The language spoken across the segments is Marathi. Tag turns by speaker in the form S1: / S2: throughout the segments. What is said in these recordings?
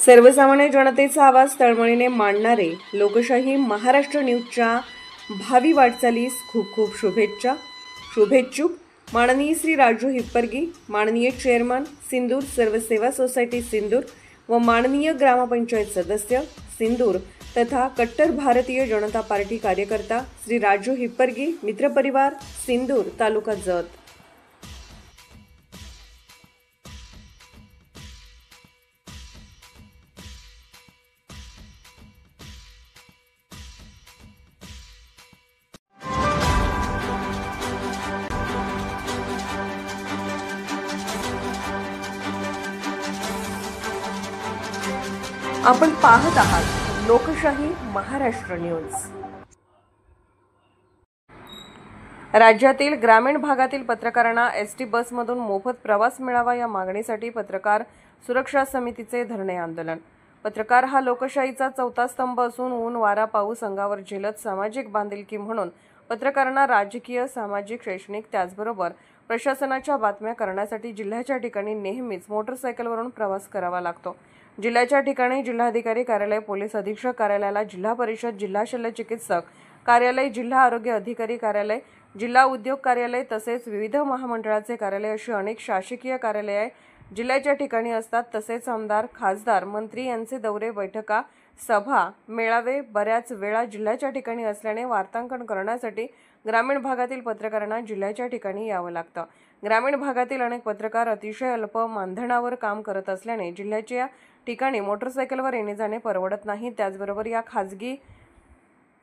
S1: सर्वसामान्य जनतेचा आवाज तळमळीने मांडणारे लोकशाही महाराष्ट्र न्यूजच्या भावी वाटचालीस खूप खूप शुभेच्छुक माननीय श्री राजू हिप्परगी, माननीय चेअरमन सिंदूर सर्वसेवा सोसायटी सिंदूर व माननीय ग्रामपंचायत सदस्य सिंदूर तथा कट्टर भारतीय जनता पार्टी कार्यकर्ता श्री राजू हिप्परगी, मित्रपरिवार सिंदूर तालुका जत। आपण पाहत आहात लोकशाही महाराष्ट्र न्यूज। राज्यातील ग्रामीण भागातील पत्रकारांना एसटी बसमधून मोफत प्रवास मिळावा या मागणीसाठी पत्रकार सुरक्षा समितीचे धरणे आंदोलन। पत्रकार हा लोकशाहीचा चौथा स्तंभ असून ऊन वारा पाऊस अंगावर झेलत सामाजिक बांधिलकी म्हणून पत्रकारांना राजकीय, सामाजिक, शैक्षणिक त्याचबरोबर प्रशासनाच्या बातम्या करण्यासाठी जिल्ह्याच्या ठिकाणी नेहमीच मोटरसायकलवरून प्रवास करावा लागतो। जिल्ह्याच्या ठिकाणी जिल्हाधिकारी कार्यालय, पोलीस अधीक्षक कार्यालयाला, जिल्हा परिषद, जिल्हा शल्य चिकित्सक कार्यालय, जिल्हा आरोग्य अधिकारी कार्यालय, जिल्हा उद्योग कार्यालय तसेच विविध महामंडळाचे कार्यालय अशी अनेक शासकीय कार्यालये जिल्ह्याच्या ठिकाणी असतात। तसेच आमदार, खासदार, मंत्री यांचे दौरे, बैठका, सभा, मेळावे बऱ्याच वेळा जिल्ह्याच्या ठिकाणी असल्याने वार्तांकन करण्यासाठी ग्रामीण भागातील पत्रकारांना जिल्ह्याच्या ठिकाणी यावं लागतं। ग्रामीण भागातील अनेक पत्रकार अतिशय अल्प मानधनावर काम करत असल्याने जिल्ह्याच्या ठिकाणी मोटरसायकलवर येणे जाणे परवडत नाही। त्याचबरोबर या खाजगी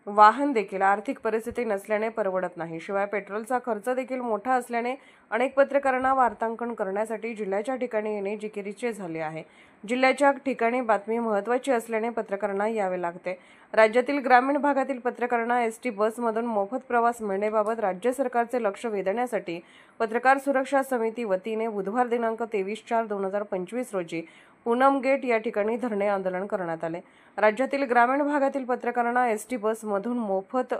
S1: वाहन देखील आर्थिक परिस्थिती नसल्याने परवडत नाही। शिवाय पेट्रोलचा खर्च देखील मोठा असल्याने अनेक पत्रकारांना वार्तांकन करण्यासाठी जिल्ह्याच्या ठिकाणी येणे जिकिरीचे झाले आहे। जिल्ह्याच्या ठिकाणी बातमी महत्त्वाची असल्याने पत्रकारांना यावे लागते। राज्यातील ग्रामीण भागातील पत्रकारांना एसटी बसमधून मोफत प्रवास मिळण्याबाबत राज्य सरकारचे लक्ष वेधण्यासाठी पत्रकार सुरक्षा समिती वतीने बुधवार दिनांक 23/4/2025 रोजी पूनम गेट या ठिकाणी धरणे आंदोलन करण्यात आले। राज्यातील ग्रामीण भागातील पत्रकारांना एसटी बसमधून मोफत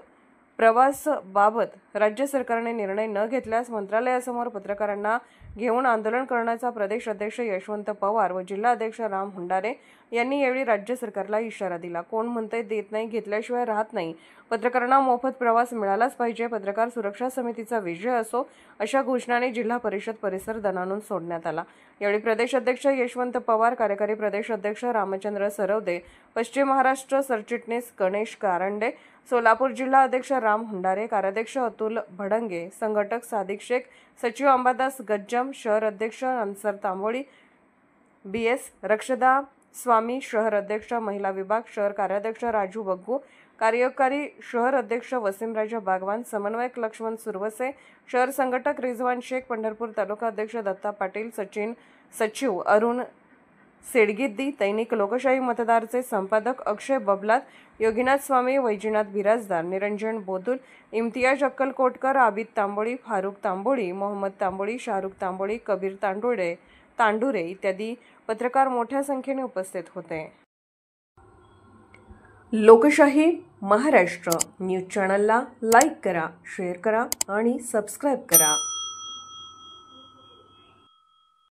S1: प्रवासाबाबत राज्य सरकारने निर्णय न घेतल्यास मंत्रालयासमोर पत्रकारांना घेऊन आंदोलन करण्याचा प्रदेश अध्यक्ष यशवंत पवार व जिल्हा अध्यक्ष राम हुंडारे यांनी यावेळी राज्य सरकारला इशारा दिला। कोण म्हणतंय देत नाही, घेतल्याशिवाय राहत नाही, पत्रकारांना मोफत प्रवास मिळालाच पाहिजे, पत्रकार सुरक्षा समितीचा विजय असो अशा घोषणाने जिल्हा परिषद परिसर दणाणून सोडण्यात आला। यावेळी प्रदेश अध्यक्ष यशवंत पवार, कार्यकारी प्रदेश अध्यक्ष रामचंद्र सरवदे, पश्चिम महाराष्ट्र सरचिटणीस गणेश कारंडे, सोलापूर जिल्हा अध्यक्ष राम हुंडारे, कार्याध्यक्ष अतुल भडंगे, संघटक सादिक शेख, सचिव अंबादास गज्जम, शहर अध्यक्ष अन्सर तांबोळी, BS रक्षदा स्वामी, शहर अध्यक्ष महिला विभाग, शहर कार्याध्यक्ष राजू बग्गू, कार्यकारी शहर अध्यक्ष वसीमराजा बागवान, समन्वयक लक्ष्मण सुरवसे, शहर संघटक रिजवान शेख, पंढरपूर तालुका अध्यक्ष दत्ता पाटील, सचिव अरुण सेडगिद्दी, दैनिक लोकशाही मतदारचे संपादक अक्षय बबलात, योगीनाथ स्वामी, वैजनाथ बिराजदार, निरंजन बोदुल, इम्तियाज अक्कलकोटकर, आबिद तांबोळी, फारुख तांबोळी, मोहम्मद तांबोळी, शाहरुख तांबोळी, कबीर तांडुरे इत्यादी पत्रकार मोठ्या संख्येने उपस्थित होते। लोकशाही महाराष्ट्र न्यूज चॅनलला लाईक करा, शेअर करा आणि सबस्क्राईब करा।